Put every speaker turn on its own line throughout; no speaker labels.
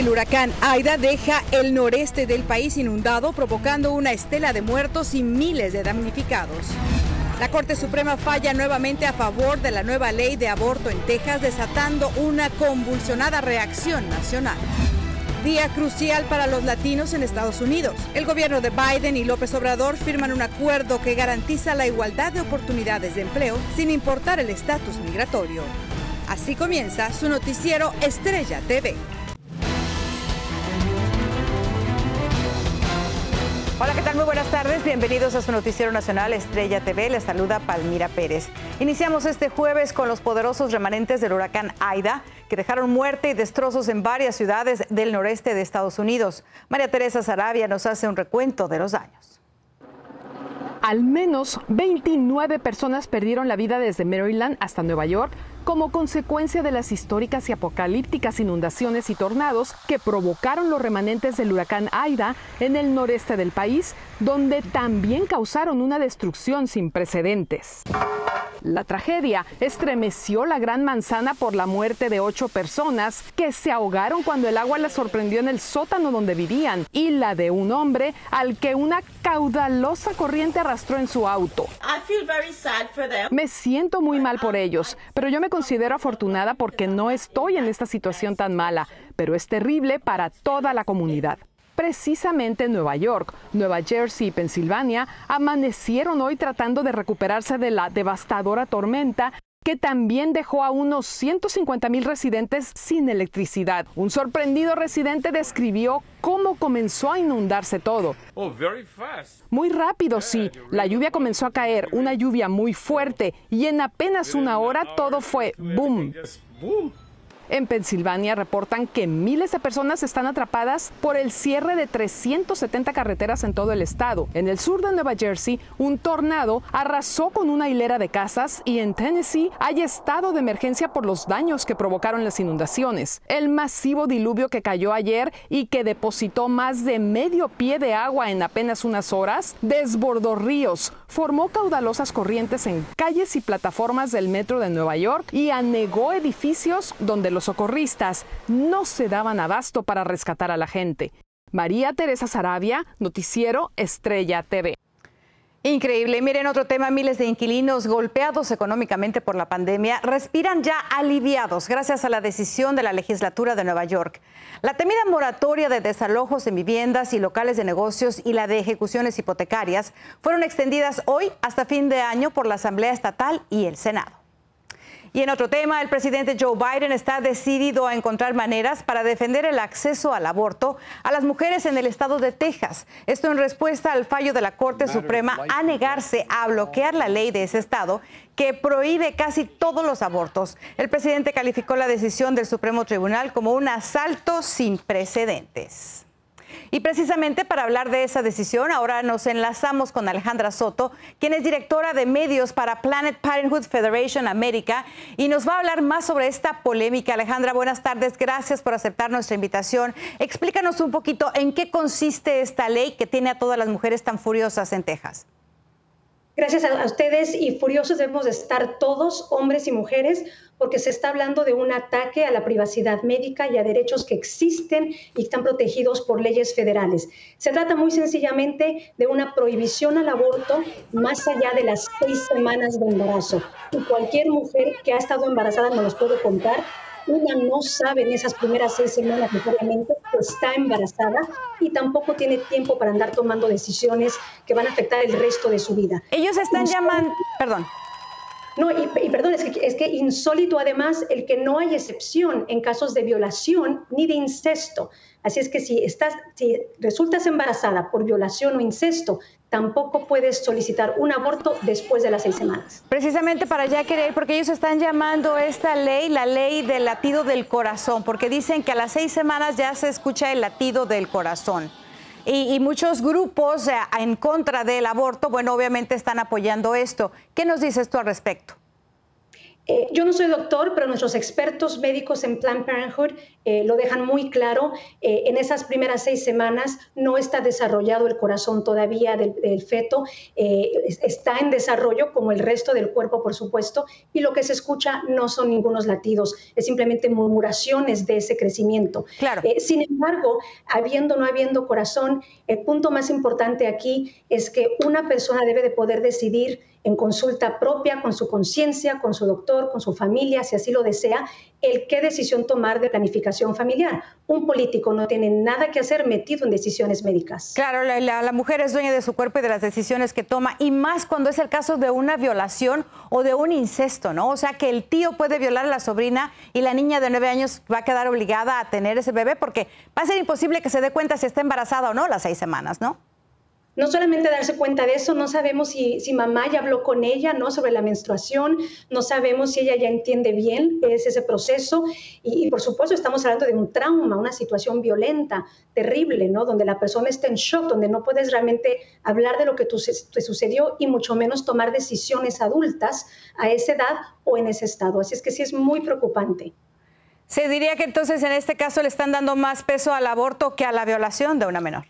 El huracán Aida deja el noreste del país inundado, provocando una estela de muertos y miles de damnificados. La Corte Suprema falla nuevamente a favor de la nueva ley de aborto en Texas, desatando una convulsionada reacción nacional. Día crucial para los latinos en Estados Unidos. El gobierno de Biden y López Obrador firman un acuerdo que garantiza la igualdad de oportunidades de empleo sin importar el estatus migratorio. Así comienza su noticiero Estrella TV. Hola, ¿qué tal? Muy buenas tardes. Bienvenidos a su noticiero nacional Estrella TV. Les saluda Palmira Pérez. Iniciamos este jueves con los poderosos remanentes del huracán Aida, que dejaron muerte y destrozos en varias ciudades del noreste de Estados Unidos. María Teresa Saravia nos hace un recuento de los daños.
Al menos 29 personas perdieron la vida desde Maryland hasta Nueva York como consecuencia de las históricas y apocalípticas inundaciones y tornados que provocaron los remanentes del huracán Aida en el noreste del país, donde también causaron una destrucción sin precedentes. La tragedia estremeció la Gran Manzana por la muerte de 8 personas que se ahogaron cuando el agua las sorprendió en el sótano donde vivían, y la de un hombre al que una caudalosa corriente arrastró en su auto. Me siento muy mal por ellos, pero yo me considero afortunada porque no estoy en esta situación tan mala, pero es terrible para toda la comunidad. Precisamente Nueva York, Nueva Jersey y Pensilvania amanecieron hoy tratando de recuperarse de la devastadora tormenta que también dejó a unos 150,000 residentes sin electricidad. Un sorprendido residente describió cómo comenzó a inundarse todo. Muy rápido, sí. La lluvia comenzó a caer, una lluvia muy fuerte, y en apenas una hora todo fue boom. En Pensilvania reportan que miles de personas están atrapadas por el cierre de 370 carreteras en todo el estado. En el sur de Nueva Jersey, un tornado arrasó con una hilera de casas, y en Tennessee hay estado de emergencia por los daños que provocaron las inundaciones. El masivo diluvio que cayó ayer y que depositó más de medio pie de agua en apenas unas horas desbordó ríos, formó caudalosas corrientes en calles y plataformas del metro de Nueva York y anegó edificios donde los socorristas no se daban abasto para rescatar a la gente. María Teresa Saravia, noticiero Estrella TV.
Increíble. Miren, otro tema, miles de inquilinos golpeados económicamente por la pandemia respiran ya aliviados gracias a la decisión de la legislatura de Nueva York. La temida moratoria de desalojos en viviendas y locales de negocios y la de ejecuciones hipotecarias fueron extendidas hoy hasta fin de año por la Asamblea Estatal y el Senado. Y en otro tema, el presidente Joe Biden está decidido a encontrar maneras para defender el acceso al aborto a las mujeres en el estado de Texas. Esto en respuesta al fallo de la Corte Suprema a negarse a bloquear la ley de ese estado que prohíbe casi todos los abortos. El presidente calificó la decisión del Supremo Tribunal como un asalto sin precedentes. Y precisamente para hablar de esa decisión, ahora nos enlazamos con Alejandra Soto, quien es directora de medios para Planned Parenthood Federation América, y nos va a hablar más sobre esta polémica. Alejandra, buenas tardes, gracias por aceptar nuestra invitación. Explícanos un poquito en qué consiste esta ley que tiene a todas las mujeres tan furiosas en Texas.
Gracias a ustedes, y furiosos debemos de estar todos, hombres y mujeres, porque se está hablando de un ataque a la privacidad médica y a derechos que existen y están protegidos por leyes federales. Se trata muy sencillamente de una prohibición al aborto más allá de las 6 semanas de embarazo. Y cualquier mujer que ha estado embarazada nos los puede contar. Una no sabe en esas primeras 6 semanas necesariamente que está embarazada, y tampoco tiene tiempo para andar tomando decisiones que van a afectar el resto de su vida.
Ellos están llamando... Perdón.
No, y perdón, es que insólito además el que no hay excepción en casos de violación ni de incesto. Así es que si resultas embarazada por violación o incesto, tampoco puedes solicitar un aborto después de las 6 semanas.
Precisamente para allá querer, porque ellos están llamando esta ley la ley del latido del corazón, porque dicen que a las 6 semanas ya se escucha el latido del corazón. Y muchos grupos en contra del aborto, bueno, obviamente están apoyando esto. ¿Qué nos dices tú al respecto?
Yo no soy doctor, pero nuestros expertos médicos en Planned Parenthood lo dejan muy claro. En esas primeras 6 semanas no está desarrollado el corazón todavía del feto, está en desarrollo como el resto del cuerpo, por supuesto, y lo que se escucha no son ningunos latidos, es simplemente murmuraciones de ese crecimiento.
Claro.
Sin embargo, habiendo o no habiendo corazón, el punto más importante aquí es que una persona debe de poder decidir en consulta propia, con su conciencia, con su doctor, con su familia, si así lo desea, qué decisión tomar de planificación familiar. Un político no tiene nada que hacer metido en decisiones médicas.
Claro, la mujer es dueña de su cuerpo y de las decisiones que toma, y más cuando es el caso de una violación o de un incesto, ¿no? O sea, que el tío puede violar a la sobrina y la niña de 9 años va a quedar obligada a tener ese bebé porque va a ser imposible que se dé cuenta si está embarazada o no las 6 semanas, ¿no?
No solamente darse cuenta de eso, no sabemos si mamá ya habló con ella, ¿no?, sobre la menstruación, no sabemos si ella ya entiende bien qué es ese proceso y por supuesto estamos hablando de un trauma, una situación violenta, terrible, ¿no?, donde la persona está en shock, donde no puedes realmente hablar de lo que te sucedió y mucho menos tomar decisiones adultas a esa edad o en ese estado. Así es que sí es muy preocupante.
Se diría que entonces en este caso le están dando más peso al aborto que a la violación de una menor.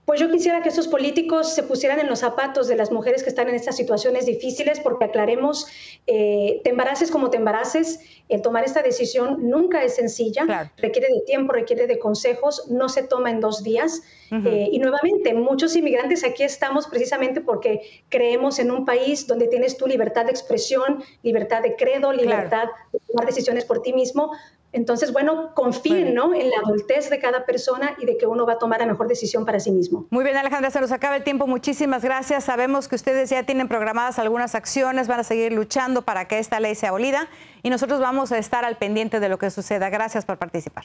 Pues yo quisiera que estos políticos se pusieran en los zapatos de las mujeres que están en estas situaciones difíciles, porque aclaremos, te embaraces como te embaraces, el tomar esta decisión nunca es sencilla, claro. Requiere de tiempo, requiere de consejos, no se toma en 2 días. Y nuevamente, muchos inmigrantes aquí estamos precisamente porque creemos en un país donde tienes tu libertad de expresión, libertad de credo, libertad de tomar decisiones por ti mismo. Entonces, bueno, confíen, ¿no?, en la adultez de cada persona y de que uno va a tomar la mejor decisión para sí mismo.
Muy bien, Alejandra, se nos acaba el tiempo. Muchísimas gracias. Sabemos que ustedes ya tienen programadas algunas acciones, van a seguir luchando para que esta ley sea abolida y nosotros vamos a estar al pendiente de lo que suceda. Gracias por participar.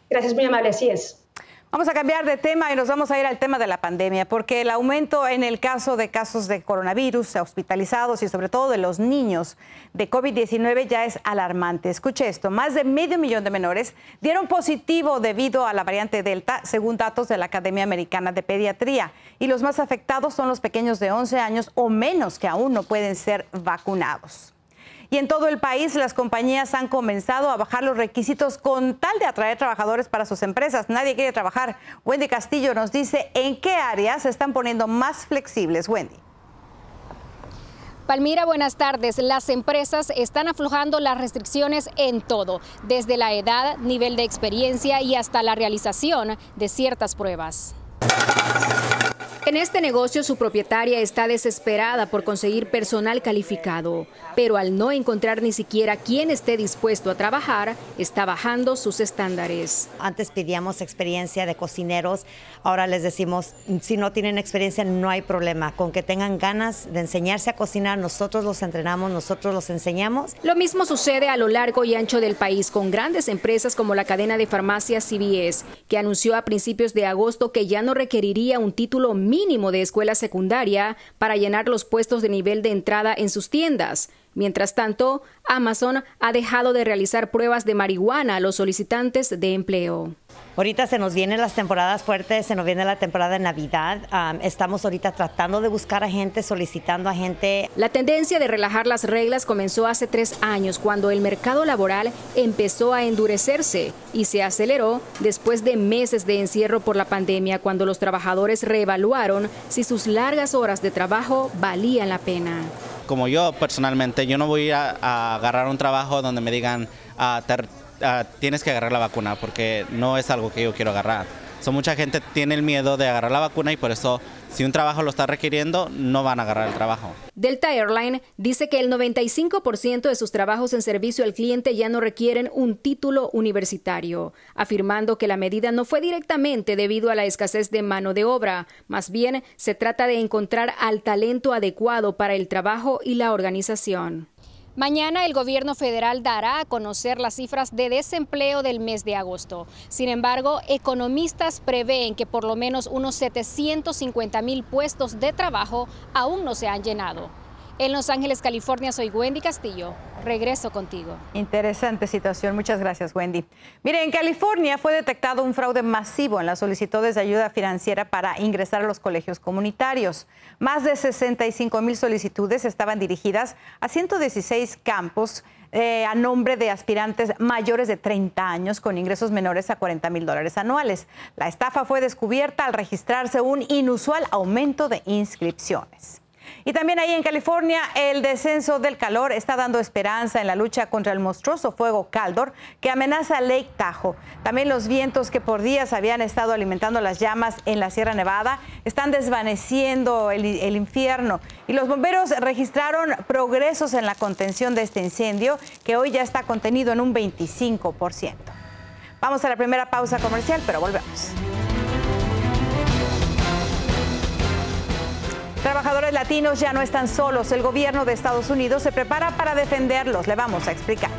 Gracias, muy amable, así es.
Vamos a cambiar de tema y nos vamos a ir al tema de la pandemia, porque el aumento en el caso de casos de coronavirus, hospitalizados y sobre todo de los niños de COVID-19 ya es alarmante. Escuche esto, más de 500,000 de menores dieron positivo debido a la variante Delta, según datos de la Academia Americana de Pediatría. Y los más afectados son los pequeños de 11 años o menos que aún no pueden ser vacunados. Y en todo el país, las compañías han comenzado a bajar los requisitos con tal de atraer trabajadores para sus empresas. Nadie quiere trabajar. Wendy Castillo nos dice en qué áreas se están poniendo más flexibles. Wendy.
Palmira, buenas tardes. Las empresas están aflojando las restricciones en todo, desde la edad, nivel de experiencia y hasta la realización de ciertas pruebas. En este negocio, su propietaria está desesperada por conseguir personal calificado, pero al no encontrar ni siquiera quien esté dispuesto a trabajar, está bajando sus estándares.
Antes pedíamos experiencia de cocineros, ahora les decimos, si no tienen experiencia no hay problema, con que tengan ganas de enseñarse a cocinar, nosotros los entrenamos, nosotros los enseñamos.
Lo mismo sucede a lo largo y ancho del país con grandes empresas como la cadena de farmacias CVS, que anunció a principios de agosto que ya no requeriría un título mínimo de escuela secundaria para llenar los puestos de nivel de entrada en sus tiendas. Mientras tanto, Amazon ha dejado de realizar pruebas de marihuana a los solicitantes de empleo.
Ahorita se nos vienen las temporadas fuertes, se nos viene la temporada de Navidad. Estamos ahorita tratando de buscar a gente, solicitando a gente.
La tendencia de relajar las reglas comenzó hace 3 años, cuando el mercado laboral empezó a endurecerse y se aceleró después de meses de encierro por la pandemia, cuando los trabajadores reevaluaron si sus largas horas de trabajo valían la pena.
Como yo personalmente, yo no voy a agarrar un trabajo donde me digan tienes que agarrar la vacuna, porque no es algo que yo quiero agarrar. Mucha gente tiene el miedo de agarrar la vacuna y por eso, si un trabajo lo está requiriendo, no van a agarrar el trabajo.
Delta Airline dice que el 95% de sus trabajos en servicio al cliente ya no requieren un título universitario, afirmando que la medida no fue directamente debido a la escasez de mano de obra, más bien se trata de encontrar al talento adecuado para el trabajo y la organización. Mañana el gobierno federal dará a conocer las cifras de desempleo del mes de agosto. Sin embargo, economistas prevén que por lo menos unos 750,000 puestos de trabajo aún no se han llenado. En Los Ángeles, California, soy Wendy Castillo. Regreso contigo.
Interesante situación. Muchas gracias, Wendy. Mire, en California fue detectado un fraude masivo en las solicitudes de ayuda financiera para ingresar a los colegios comunitarios. Más de 65,000 solicitudes estaban dirigidas a 116 campos a nombre de aspirantes mayores de 30 años con ingresos menores a $40,000 anuales. La estafa fue descubierta al registrarse un inusual aumento de inscripciones. Y también ahí en California, el descenso del calor está dando esperanza en la lucha contra el monstruoso fuego Caldor que amenaza Lake Tahoe. También los vientos que por días habían estado alimentando las llamas en la Sierra Nevada están desvaneciendo el infierno. Y los bomberos registraron progresos en la contención de este incendio, que hoy ya está contenido en un 25%. Vamos a la primera pausa comercial, pero volvemos. Trabajadores latinos ya no están solos. El gobierno de Estados Unidos se prepara para defenderlos. Le vamos a explicar.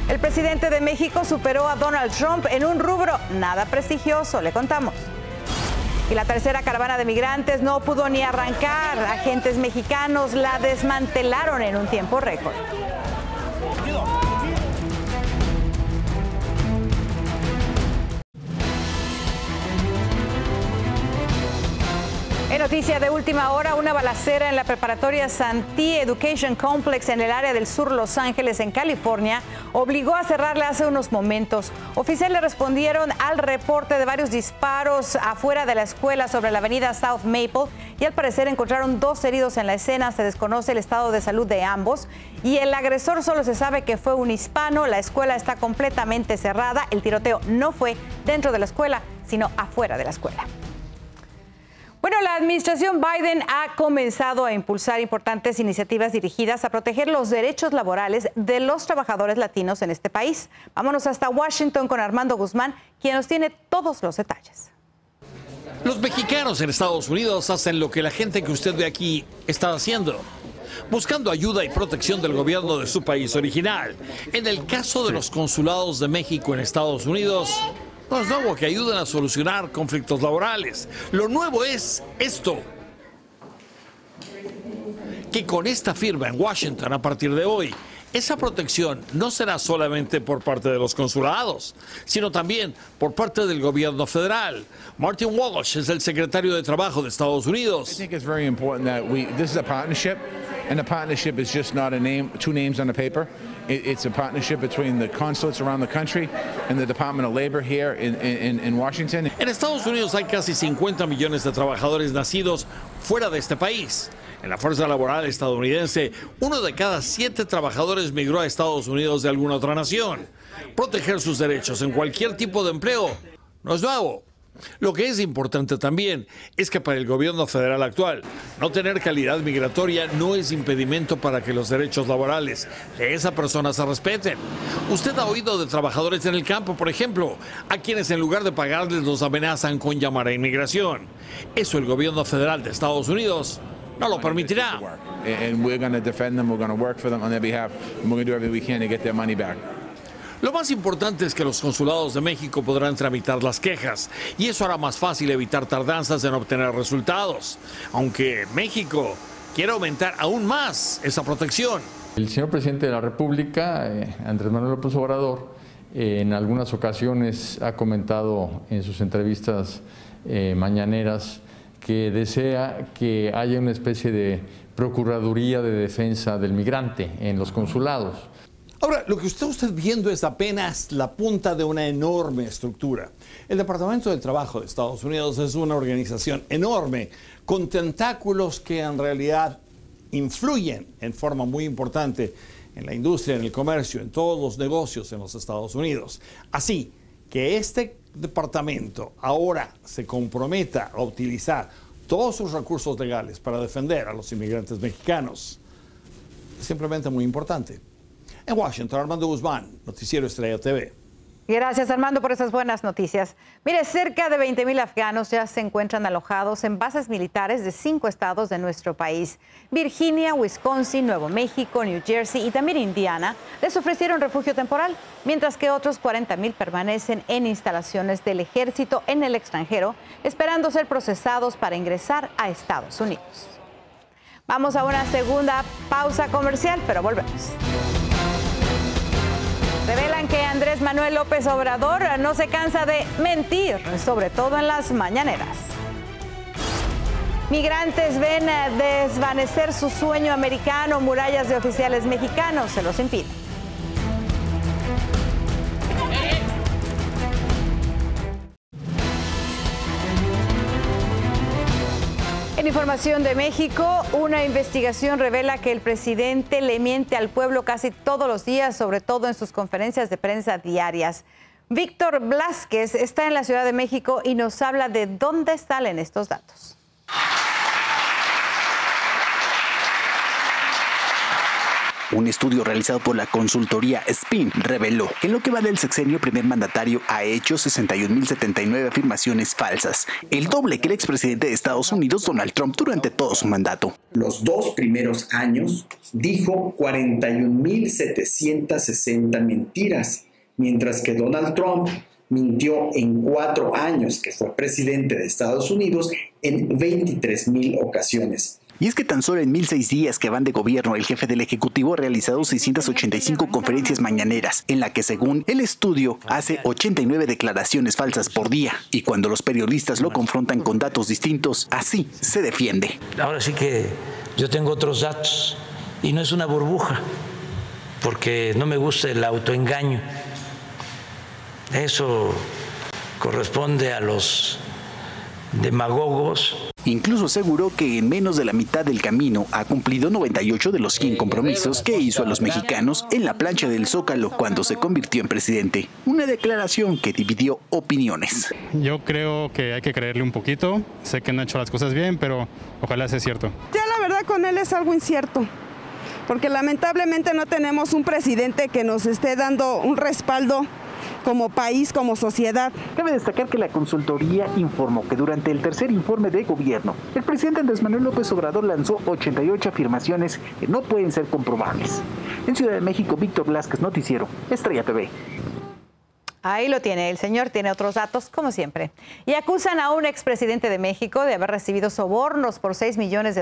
El presidente de México superó a Donald Trump en un rubro nada prestigioso. Le contamos. Y la tercera caravana de migrantes no pudo ni arrancar. Agentes mexicanos la desmantelaron en un tiempo récord. En noticia de última hora, una balacera en la preparatoria Santee Education Complex en el área del sur Los Ángeles, en California, obligó a cerrarla hace unos momentos. Oficiales respondieron al reporte de varios disparos afuera de la escuela sobre la avenida South Maple y al parecer encontraron 2 heridos en la escena. Se desconoce el estado de salud de ambos y el agresor solo se sabe que fue un hispano. La escuela está completamente cerrada. El tiroteo no fue dentro de la escuela, sino afuera de la escuela. Bueno, la administración Biden ha comenzado a impulsar importantes iniciativas dirigidas a proteger los derechos laborales de los trabajadores latinos en este país. Vámonos hasta Washington con Armando Guzmán, quien nos tiene todos los detalles.
Los mexicanos en Estados Unidos hacen lo que la gente que usted ve aquí está haciendo, buscando ayuda y protección del gobierno de su país original. En el caso de los consulados de México en Estados Unidos, no es nuevo que ayuden a solucionar conflictos laborales. Lo nuevo es esto, que con esta firma en Washington a partir de hoy, esa protección no será solamente por parte de los consulados, sino también por parte del gobierno federal. Martin Walsh es el secretario de Trabajo de Estados Unidos.
I think it's very important that this is a partnership, and the partnership is just not a name, 2 names on a paper. It's a partnership between the consulates around the country and the Department of Labor here in Washington.
En Estados Unidos hay casi 50 millones de trabajadores nacidos fuera de este país. En la fuerza laboral estadounidense, 1 de cada 7 trabajadores migró a Estados Unidos de alguna otra nación. Proteger sus derechos en cualquier tipo de empleo no es nuevo. Lo que es importante también es que para el gobierno federal actual, no tener calidad migratoria no es impedimento para que los derechos laborales de esa persona se respeten. Usted ha oído de trabajadores en el campo, por ejemplo, a quienes en lugar de pagarles los amenazan con llamar a inmigración. Eso el gobierno federal de Estados Unidos no lo permitirá.
And we're going to defend them, we're going to work for them on their behalf, and we're going to do everything we can to get their money back.
Lo más importante es que los consulados de México podrán tramitar las quejas y eso hará más fácil evitar tardanzas en obtener resultados, aunque México quiere aumentar aún más esa protección.
El señor presidente de la República, Andrés Manuel López Obrador, en algunas ocasiones ha comentado en sus entrevistas mañaneras que desea que haya una especie de Procuraduría de Defensa del Migrante en los consulados.
Ahora, lo que está usted viendo es apenas la punta de una enorme estructura. El Departamento del Trabajo de Estados Unidos es una organización enorme, con tentáculos que en realidad influyen en forma muy importante en la industria, en el comercio, en todos los negocios en los Estados Unidos. Así que este departamento ahora se comprometa a utilizar todos sus recursos legales para defender a los inmigrantes mexicanos es simplemente muy importante. En Washington, Armando Guzmán, Noticiero Estrella TV.
Gracias, Armando, por esas buenas noticias. Mire, cerca de 20,000 afganos ya se encuentran alojados en bases militares de 5 estados de nuestro país. Virginia, Wisconsin, Nuevo México, New Jersey y también Indiana les ofrecieron refugio temporal, mientras que otros 40,000 permanecen en instalaciones del ejército en el extranjero, esperando ser procesados para ingresar a Estados Unidos. Vamos a una segunda pausa comercial, pero volvemos. Revelan que Andrés Manuel López Obrador no se cansa de mentir, sobre todo en las mañaneras. Migrantes ven desvanecer su sueño americano, murallas de oficiales mexicanos se los impiden. En información de México, una investigación revela que el presidente le miente al pueblo casi todos los días, sobre todo en sus conferencias de prensa diarias. Víctor Blázquez está en la Ciudad de México y nos habla de dónde salen estos datos.
Un estudio realizado por la consultoría Spin reveló que en lo que va del sexenio, el primer mandatario ha hecho 61.079 afirmaciones falsas, el doble que el expresidente de Estados Unidos, Donald Trump, durante todo su mandato.
Los 2 primeros años dijo 41.760 mentiras, mientras que Donald Trump mintió en 4 años que fue presidente de Estados Unidos en 23.000 ocasiones.
Y es que tan solo en 1.006 días que van de gobierno, el jefe del Ejecutivo ha realizado 685 conferencias mañaneras, en la que, según el estudio, hace 89 declaraciones falsas por día. Y cuando los periodistas lo confrontan con datos distintos, así se defiende.
Ahora sí que yo tengo otros datos, y no es una burbuja, porque no me gusta el autoengaño. Eso corresponde a los demagogos.
Incluso aseguró que en menos de la mitad del camino ha cumplido 98 de los 100 compromisos que hizo a los mexicanos en la plancha del Zócalo cuando se convirtió en presidente. Una declaración que dividió opiniones.
Yo creo que hay que creerle un poquito. Sé que no ha hecho las cosas bien, pero ojalá sea cierto.
Ya la verdad con él es algo incierto, porque lamentablemente no tenemos un presidente que nos esté dando un respaldo como país, como sociedad.
Cabe destacar que la consultoría informó que durante el tercer informe de gobierno, el presidente Andrés Manuel López Obrador lanzó 88 afirmaciones que no pueden ser comprobables. En Ciudad de México, Víctor Blázquez, Noticiero Estrella TV.
Ahí lo tiene, el señor tiene otros datos, como siempre. Y acusan a un expresidente de México de haber recibido sobornos por $6 millones.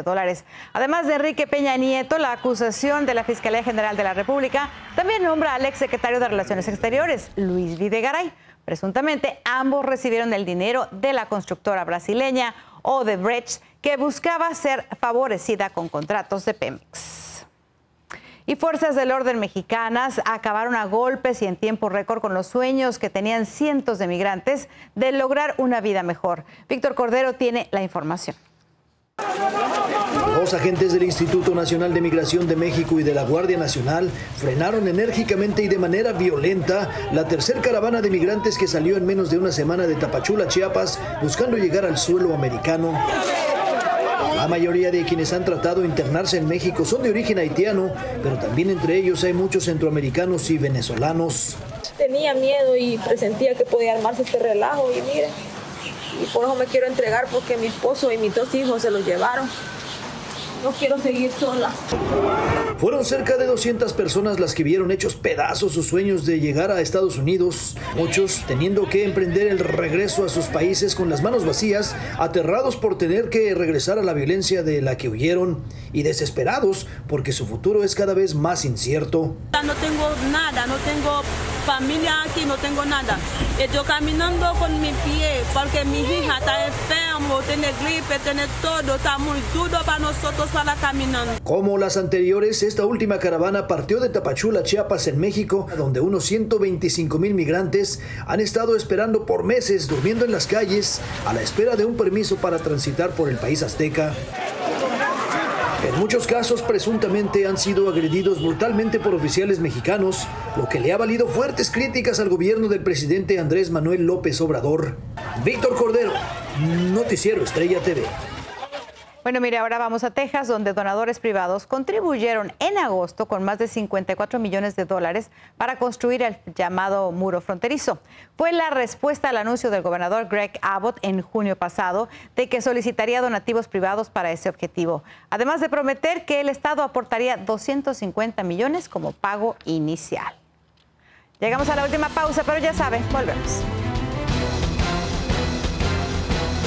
Además de Enrique Peña Nieto, la acusación de la Fiscalía General de la República también nombra al exsecretario de Relaciones Exteriores, Luis Videgaray. Presuntamente, ambos recibieron el dinero de la constructora brasileña Odebrecht, que buscaba ser favorecida con contratos de Pemex. Y fuerzas del orden mexicanas acabaron a golpes y en tiempo récord con los sueños que tenían cientos de migrantes de lograr una vida mejor. Víctor Cordero tiene la información.
Los agentes del Instituto Nacional de Migración de México y de la Guardia Nacional frenaron enérgicamente y de manera violenta la tercera caravana de migrantes que salió en menos de una semana de Tapachula, Chiapas, buscando llegar al suelo americano. La mayoría de quienes han tratado de internarse en México son de origen haitiano, pero también entre ellos hay muchos centroamericanos y venezolanos.
Tenía miedo y presentía que podía armarse este relajo y mire, y por eso me quiero entregar porque mi esposo y mis 2 hijos se los llevaron. No quiero seguir sola.
Fueron cerca de 200 personas las que vieron hechos pedazos sus sueños de llegar a Estados Unidos, muchos teniendo que emprender el regreso a sus países con las manos vacías, aterrados por tener que regresar a la violencia de la que huyeron y desesperados porque su futuro es cada vez más incierto.
No tengo nada, no tengo familia aquí, no tengo nada. Estoy caminando con mi pie porque mi hija está enferma, tiene gripe, tiene todo, está muy duro para nosotros para caminar.
Como las anteriores, esta última caravana partió de Tapachula, Chiapas, en México, donde unos 125,000 migrantes han estado esperando por meses, durmiendo en las calles, a la espera de un permiso para transitar por el país azteca. En muchos casos, presuntamente han sido agredidos brutalmente por oficiales mexicanos, lo que le ha valido fuertes críticas al gobierno del presidente Andrés Manuel López Obrador. Víctor Cordero, Noticiero Estrella TV.
Bueno, mire, ahora vamos a Texas, donde donadores privados contribuyeron en agosto con más de $54 millones para construir el llamado muro fronterizo. Fue la respuesta al anuncio del gobernador Greg Abbott en junio pasado de que solicitaría donativos privados para ese objetivo, además de prometer que el Estado aportaría 250 millones como pago inicial. Llegamos a la última pausa, pero ya sabe, volvemos.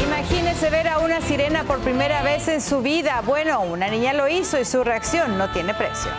Imagínese ver a una sirena por primera vez en su vida. Bueno, una niña lo hizo y su reacción no tiene precio.